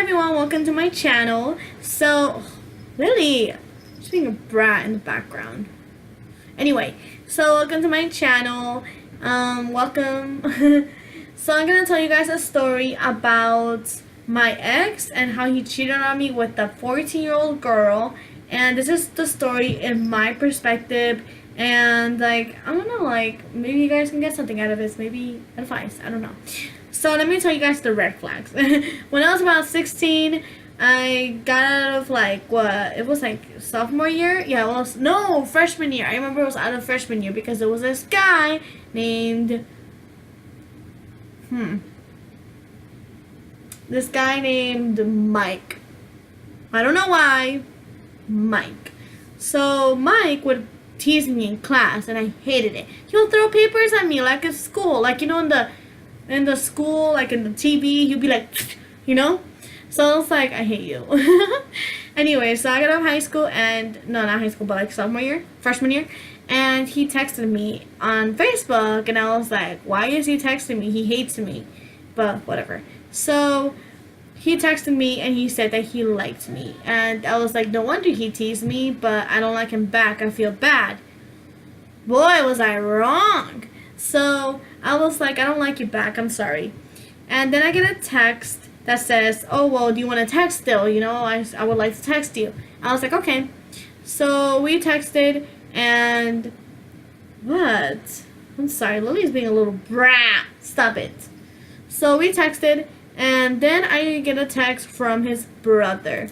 everyone, welcome to my channel. So, Lily, just being a brat in the background. Anyway, so welcome to my channel. Welcome. So I'm gonna tell you guys a story about my ex and how he cheated on me with a 14-year-old girl. And this is the story in my perspective. And like, I don't know, like maybe you guys can get something out of this, maybe advice, I don't know. So let me tell you guys the red flags. When I was about 16, I got out of like, what, it was like sophomore year? Yeah, it was, no, freshman year. I remember it was out of freshman year because there was this guy named, this guy named Mike. I don't know why, Mike. So Mike would tease me in class and I hated it. He would throw papers at me like at school, like, you know, in the school, like in the TV, he'd be like, you know? So it's like, I hate you. Anyway, so I got out of high school and, no, not high school, but like sophomore year, freshman year. And he texted me on Facebook and I was like, why is he texting me? He hates me. But whatever. So he texted me and he said that he liked me. And I was like, no wonder he teased me, but I don't like him back. I feel bad. Boy, was I wrong. So I was like, I don't like you back. I'm sorry. And then I get a text that says, oh, well, do you want to text still? You know, I would like to text you. I was like, okay. So we texted and what? I'm sorry. Lily's being a little brat. Stop it. So we texted and then I get a text from his brother.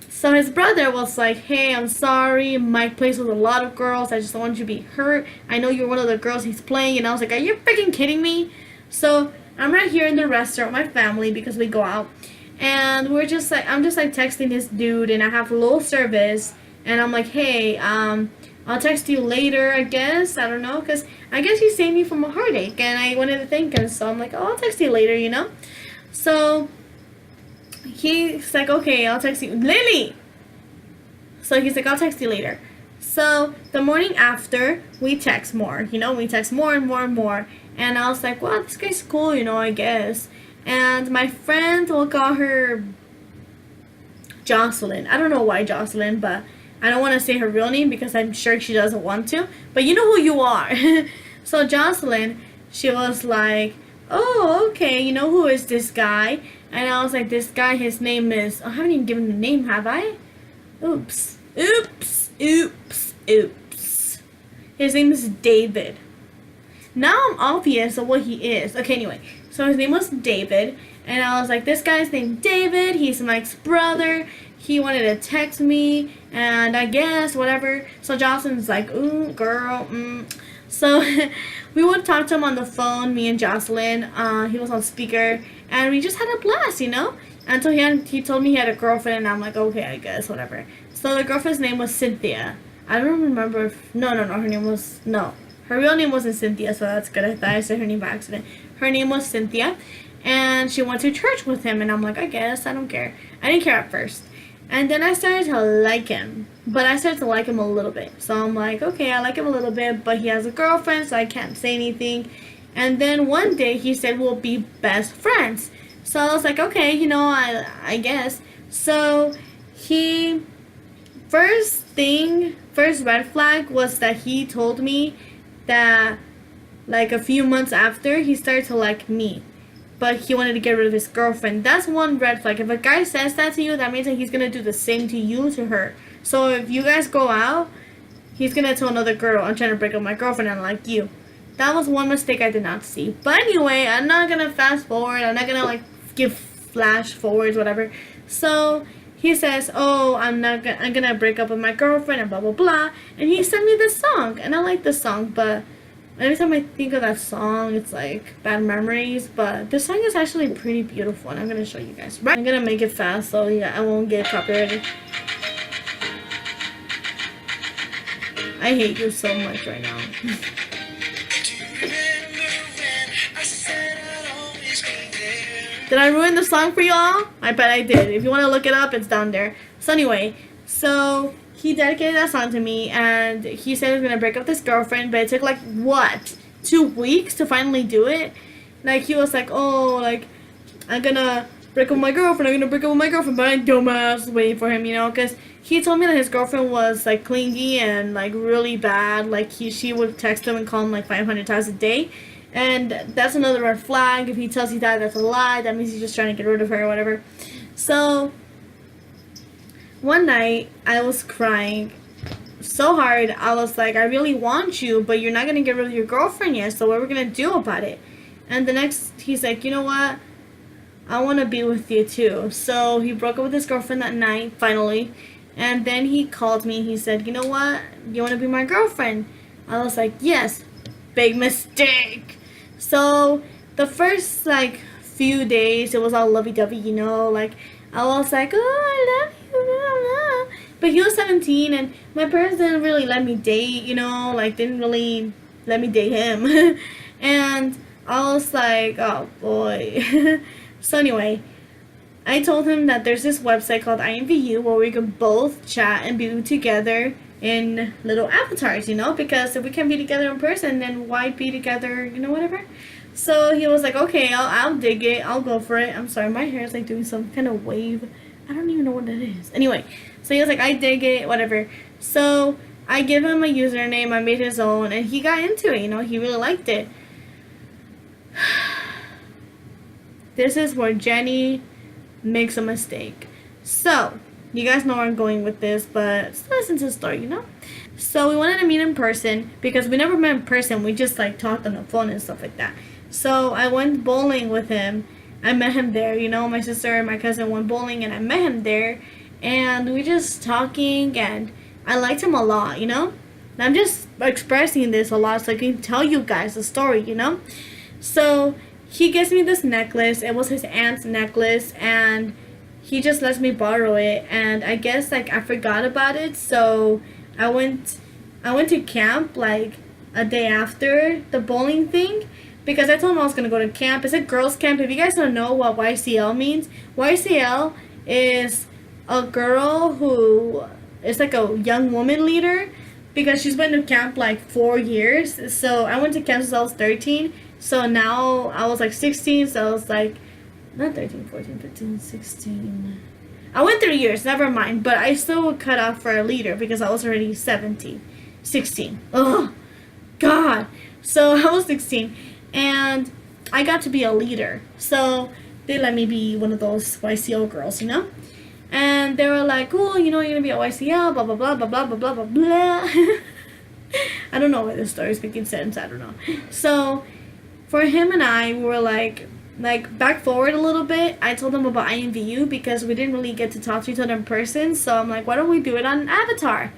So his brother was like, hey, I'm sorry, Mike plays with a lot of girls, I just don't want you to be hurt, I know you're one of the girls he's playing. And I was like, are you freaking kidding me? So I'm right here in the restaurant with my family because we go out, and we're just like, I'm just like texting this dude and I have low service and I'm like, hey, I'll text you later, I guess. I don't know, because I guess he saved me from a heartache and I wanted to thank him, so I'm like, oh, I'll text you later, you know. So he's like, okay, I'll text you. Lily! So he's like, I'll text you later. So the morning after, we text more. You know, we text more and more and more. And I was like, well, this guy's cool, you know, I guess. And my friend, will call her Jocelyn. I don't know why Jocelyn, but I don't want to say her real name because I'm sure she doesn't want to. But you know who you are. So Jocelyn, she was like, oh, okay, you know, who is this guy? And I was like, this guy, his name is, I haven't even given the name, have I? Oops. Oops. Oops. Oops. His name is David. Now I'm obvious of what he is. Okay, anyway. So his name was David. And I was like, this guy's named David. He's Mike's brother. He wanted to text me. And I guess, whatever. So Jocelyn's like, ooh, girl, So we would talk to him on the phone, me and Jocelyn. He was on speaker. And we just had a blast, you know? Until he told me he had a girlfriend, and I'm like, okay, I guess, whatever. So the girlfriend's name was Cynthia. I don't remember if, no, her name was, no. Her real name wasn't Cynthia, so that's good. I thought I said her name by accident. Her name was Cynthia, and she went to church with him, and I'm like, I guess, I don't care. I didn't care at first. And then I started to like him, but I started to like him a little bit. So I'm like, okay, I like him a little bit, but he has a girlfriend, so I can't say anything. And then one day he said we'll be best friends. So I was like, okay, you know, I guess. So first red flag was that he told me that like a few months after he started to like me, but he wanted to get rid of his girlfriend. That's one red flag. If a guy says that to you, that means that he's gonna do the same to you, to her. So if you guys go out, he's gonna tell another girl, I'm trying to break up my girlfriend and I like you. That was one mistake I did not see. But anyway, I'm not gonna fast forward. I'm not gonna like give flash forwards, whatever. So he says, oh, I'm gonna break up with my girlfriend and blah blah blah. And he sent me this song, and I like the song, but every time I think of that song, it's like bad memories. But this song is actually pretty beautiful, and I'm gonna show you guys. Right? I'm gonna make it fast so yeah, I won't get copyrighted. I hate you so much right now. Did I ruin the song for y'all? I bet I did. If you want to look it up, it's down there. So anyway, so he dedicated that song to me, and he said he was going to break up this girlfriend, but it took like, what, 2 weeks to finally do it? Like, he was like, oh, like, I'm gonna break up with my girlfriend. I'm gonna break up with my girlfriend. But I dumbass waiting for him, you know, because he told me that his girlfriend was like clingy and like really bad. Like she would text him and call him like 500 times a day. And that's another red flag. If he tells you that, that's a lie. That means he's just trying to get rid of her or whatever. So one night I was crying so hard. I was like, I really want you, but you're not gonna get rid of your girlfriend yet, so what are we gonna do about it? And the next, he's like, you know what, I want to be with you too. So he broke up with his girlfriend that night finally, and then he called me. He said, you know what, you want to be my girlfriend? I was like, yes. Big mistake. So the first like few days it was all lovey-dovey, you know, like I was like, oh, I love you, blah, blah. But he was 17 and my parents didn't really let me date, you know, like didn't really let me date him. And I was like, oh boy. So anyway, I told him that there's this website called HEYYYYYYYY where we can both chat and be together in little avatars, you know, because if we can be together in person, then why be together, you know, whatever. So he was like, okay, I'll dig it, I'll go for it. I'm sorry, my hair is like doing some kind of wave. I don't even know what that is. Anyway, so he was like, I dig it, whatever. So I give him a username, I made his own, and he got into it, you know, he really liked it. This is where Jenny makes a mistake. So, you guys know where I'm going with this, but just listen to the story, you know? So, we wanted to meet in person, because we never met in person, we just like talked on the phone and stuff like that. So, I went bowling with him. I met him there, you know, my sister and my cousin went bowling, and I met him there, and we just talking, and I liked him a lot, you know? And I'm just expressing this a lot so I can tell you guys the story, you know? So, he gives me this necklace. It was his aunt's necklace, and he just lets me borrow it. And I guess like I forgot about it, so I went to camp like a day after the bowling thing, because I told him I was gonna go to camp. It's a girls' camp. If you guys don't know what YCL means, YCL is a girl who is like a young woman leader, because she's been to camp like 4 years. So I went to camp since I was 13. So now I was like 16, so I was like, not 13, 14, 15, 16. I went 3 years, never mind. But I still would cut off for a leader because I was already 17, 16. Oh, God. So I was 16, and I got to be a leader. So they let me be one of those YCO girls, you know? And they were like, oh, you know, you're going to be a YCL, blah, blah, blah, blah, blah, blah, blah, blah, blah. I don't know why this story is making sense. I don't know. So for him and I, we were like back forward a little bit. I told him about IMVU because we didn't really get to talk to each other in person. So I'm like, why don't we do it on an avatar?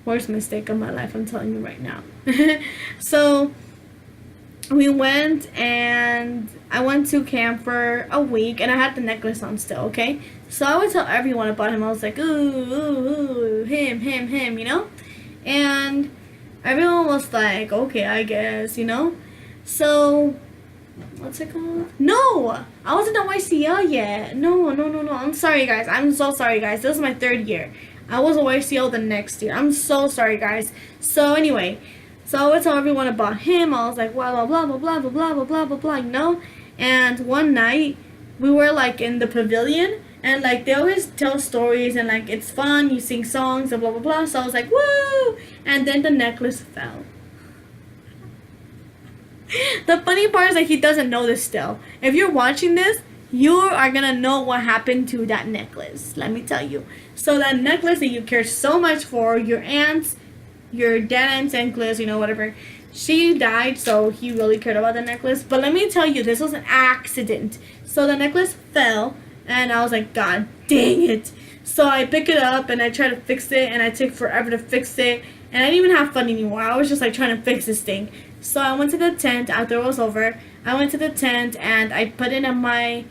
Worst mistake of my life, I'm telling you right now. So we went, and I went to camp for a week, and I had the necklace on still, okay? So I would tell everyone about him. I was like, ooh, ooh, ooh, him, you know? And everyone was like, okay, I guess, you know? So, what's it called? No! I wasn't at YCL yet. No. I'm sorry, guys. I'm so sorry, guys. This is my 3rd year. I was at YCL the next year. I'm so sorry, guys. So, anyway. So, I would tell everyone about him. I was like, blah, blah, blah, blah, blah, blah, blah, blah, blah, blah, you know? And one night, we were, like, in the pavilion. And, like, they always tell stories. And, like, it's fun. You sing songs and blah, blah, blah. So, I was like, woo! And then the necklace fell. The funny part is that he doesn't know this still. If you're watching this, you are gonna know what happened to that necklace. Let me tell you. So that necklace that you cared so much for, your aunt's, your dead aunt's necklace, you know, whatever. She died, so he really cared about the necklace. But let me tell you, this was an accident. So the necklace fell, and I was like, God dang it. So I pick it up, and I try to fix it, and I take forever to fix it. And I didn't even have fun anymore. I was just like trying to fix this thing. So I went to the tent after it was over. I went to the tent, and I put it in my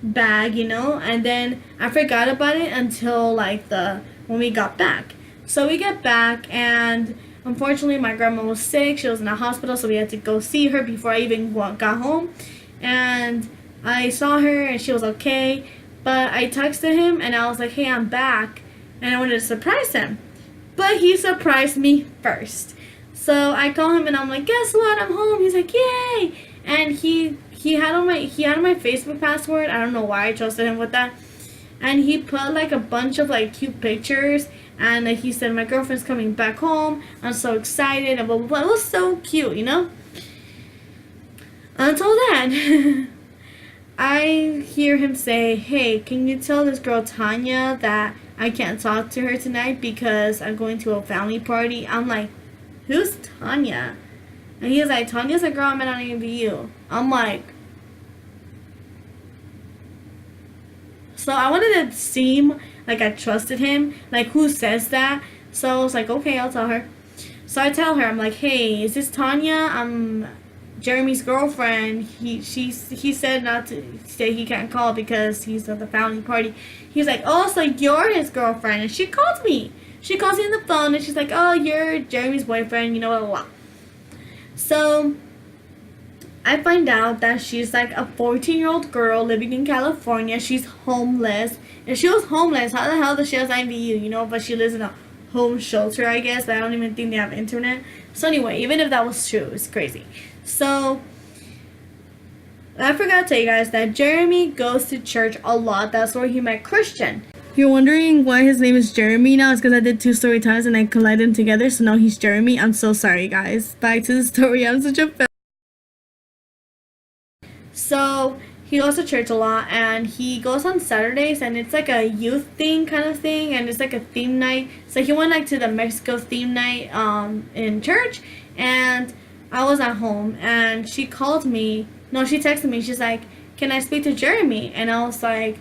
bag, you know, and then I forgot about it until like when we got back. So we get back, and unfortunately my grandma was sick. She was in a hospital, so we had to go see her before I even got home. And I saw her, and she was okay, but I texted him, and I was like, hey, I'm back, and I wanted to surprise him, but he surprised me first. So I call him, and I'm like, guess what, I'm home. He's like, yay. And he he had my Facebook password. I don't know why I trusted him with that. And he put like a bunch of like cute pictures, and he said my girlfriend's coming back home. I'm so excited and blah blah blah. It was so cute, you know. Until then, I hear him say, "Hey, can you tell this girl Tanya that I can't talk to her tonight because I'm going to a family party?" I'm like, "Who's Tanya?" And he's like, "Tanya's a girl I met on ABU." I'm like, so I wanted to seem like I trusted him. Like, who says that? So I was like, okay, I'll tell her. So I tell her, I'm like, "Hey, is this Tanya? I'm Jeremy's girlfriend. He said not to say he can't call because he's at the family party." He's like, "Oh, so you're his girlfriend?" And she calls me. She calls me on the phone and she's like, "Oh, you're Jeremy's boyfriend, you know, blah, blah, blah." So I find out that she's like a 14-year-old girl living in California. She's homeless. If she was homeless, how the hell does she have IVU, you know? But she lives in a home shelter, I guess. But I don't even think they have internet. So anyway, even if that was true, it's crazy. So I forgot to tell you guys that Jeremy goes to church a lot. That's where he met Christian. You're wondering why his name is Jeremy now? It's because I did 2 story times and I collided them together. So now he's Jeremy. I'm so sorry, guys. Back to the story. I'm such a fail. So he goes to church a lot, and he goes on Saturdays, and it's like a youth thing kind of thing, and it's like a theme night. So he went like to the Mexico theme night in church, and I was at home, and she called me. No, she texted me. She's like, "Can I speak to Jeremy?" And I was like,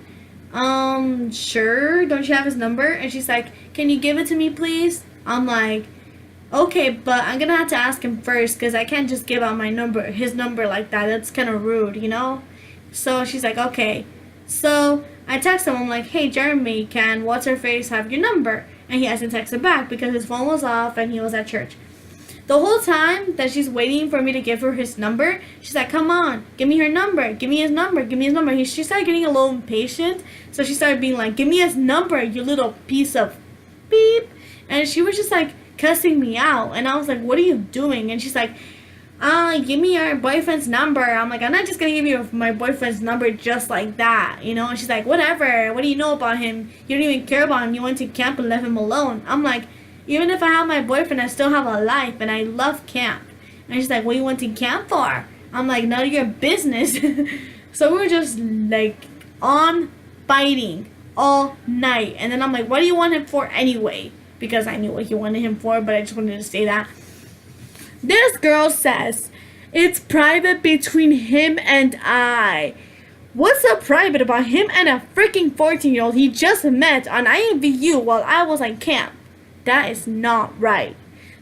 sure. Don't you have his number? And she's like, "Can you give it to me, please?" I'm like, "Okay, but I'm gonna have to ask him first because I can't just give out his number like that. That's kind of rude, you know?" So she's like, "Okay." So I text him. I'm like, "Hey, Jeremy, can what's-her-face have your number?" And he hasn't texted back because his phone was off and he was at church. The whole time that she's waiting for me to give her his number, she's like, "Come on, give me her number. Give me his number. Give me his number." She started getting a little impatient. So she started being like, "Give me his number, you little piece of beep." And she was just like cussing me out. And I was like, "What are you doing?" And she's like, "Give me your boyfriend's number." I'm like, "I'm not just gonna give you my boyfriend's number just like that, you know?" And she's like, "Whatever. What do you know about him? You don't even care about him. You went to camp and left him alone." I'm like, "Even if I have my boyfriend, I still have a life, and I love camp." And she's like, "What you went to camp for?" I'm like, "None of your business." So we were just like on fighting all night. And then I'm like, "What do you want him for anyway?" Because I knew what he wanted him for, but I just wanted to say that. This girl says, "It's private between him and I." What's so private about him and a freaking 14-year-old he just met on IMVU while I was on camp? That is not right.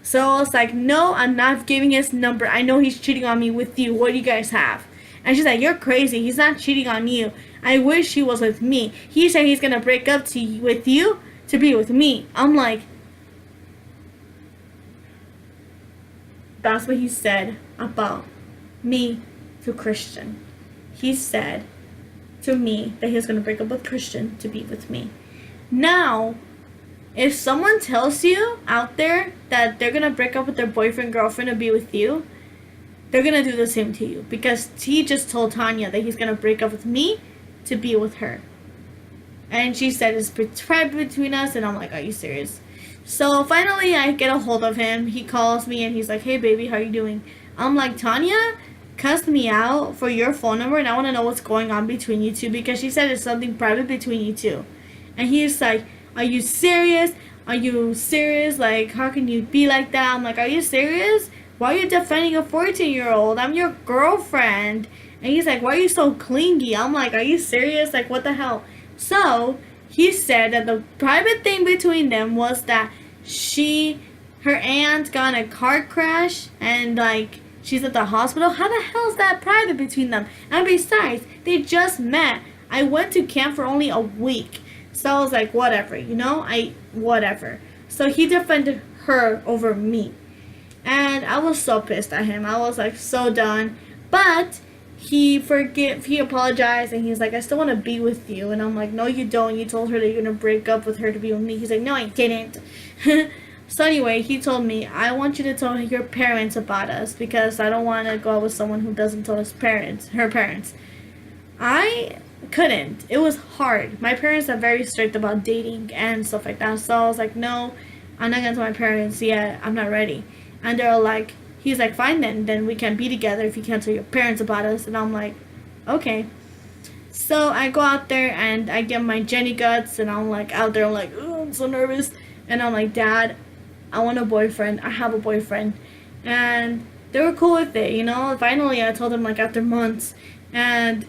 So I was like, "No, I'm not giving his number. I know he's cheating on me with you. What do you guys have?" And she's like, "You're crazy. He's not cheating on you. I wish he was with me. He said he's going to break up with you to be with me." I'm like, that's what he said about me to Christian. He said to me that he was going to break up with Christian to be with me. Now, if someone tells you out there that they're going to break up with their boyfriend, girlfriend to be with you, they're going to do the same to you. Because he just told Tanya that he's going to break up with me to be with her. And she said it's private between us. And I'm like, "Are you serious?" So finally I get a hold of him. He calls me and he's like, "Hey baby, how you doing?" I'm like, "Tanya cussed me out for your phone number, and I want to know what's going on between you two because she said it's something private between you two." And he's like, "Are you serious? Are you serious? Like, how can you be like that?" I'm like, "Are you serious? Why are you defending a 14-year-old? I'm your girlfriend." And he's like, "Why are you so clingy?" I'm like, "Are you serious? Like, what the hell?" So he said that the private thing between them was that her aunt got in a car crash and like she's at the hospital. How the hell is that private between them? And besides, they just met. I went to camp for only a week. So I was like, whatever, you know? Whatever. So he defended her over me. And I was so pissed at him. I was like so done. But he apologized and he's like, "I still want to be with you." And I'm like, "No, you don't. You told her that you're going to break up with her to be with me." He's like, "No, I didn't." So anyway, he told me, I want you to tell your parents about us because I don't want to go out with someone who doesn't tell her parents. I couldn't. It was hard. My parents are very strict about dating and stuff like that. So I was like, no, I'm not gonna tell my parents yet. I'm not ready. And they're like, he's like, fine then we can be together if you can't tell your parents about us. And I'm like, okay. So I go out there and I get my Jenny guts and I'm like out there, I'm like, oh, I'm so nervous. And I'm like, Dad, I want a boyfriend. I have a boyfriend. And they were cool with it, you know. Finally, I told them like after months. And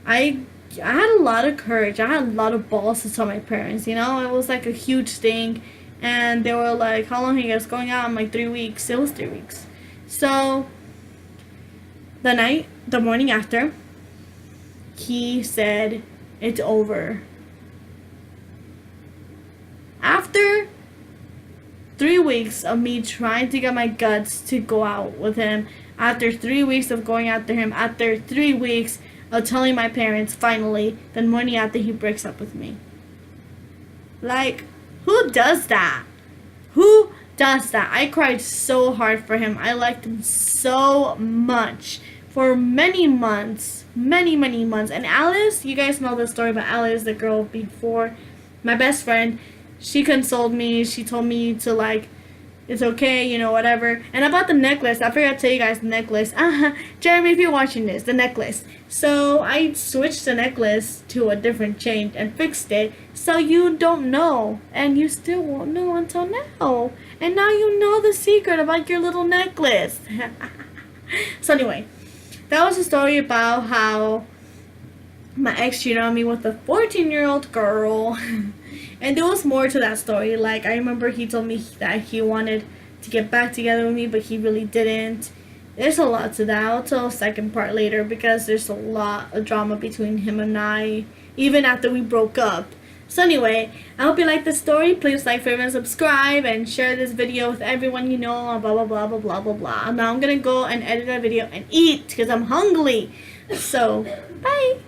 I had a lot of courage. I had a lot of balls to tell my parents, you know. It was like a huge thing. And they were like, how long are you guys going out? I'm like, 3 weeks. It was 3 weeks. So the morning after, he said, it's over. After 3 weeks of me trying to get my guts to go out with him, after 3 weeks of going after him, after 3 weeks of telling my parents, finally, the morning after, he breaks up with me. Like, who does that? Who does that? I cried so hard for him. I liked him so much for many months. Many months. And Alice, you guys know the story about Alice, the girl before, my best friend. She consoled me. She told me to, like, it's okay, you know, whatever. And about the necklace, I forgot to tell you guys the necklace. Jeremy, if you're watching this, the necklace. So I switched the necklace to a different chain and fixed it. So you don't know. And you still won't know until now. And now you know the secret about your little necklace. So anyway, that was a story about how my ex cheated on me with a 14-year-old girl. And there was more to that story. Like, I remember he told me that he wanted to get back together with me, but he really didn't. There's a lot to that. I'll tell a second part later because there's a lot of drama between him and I, even after we broke up. So anyway, I hope you liked the story. Please like, favorite, and subscribe, and share this video with everyone you know, blah, blah, blah, blah, blah, blah, blah. Now I'm going to go and edit a video and eat because I'm hungry. So, bye.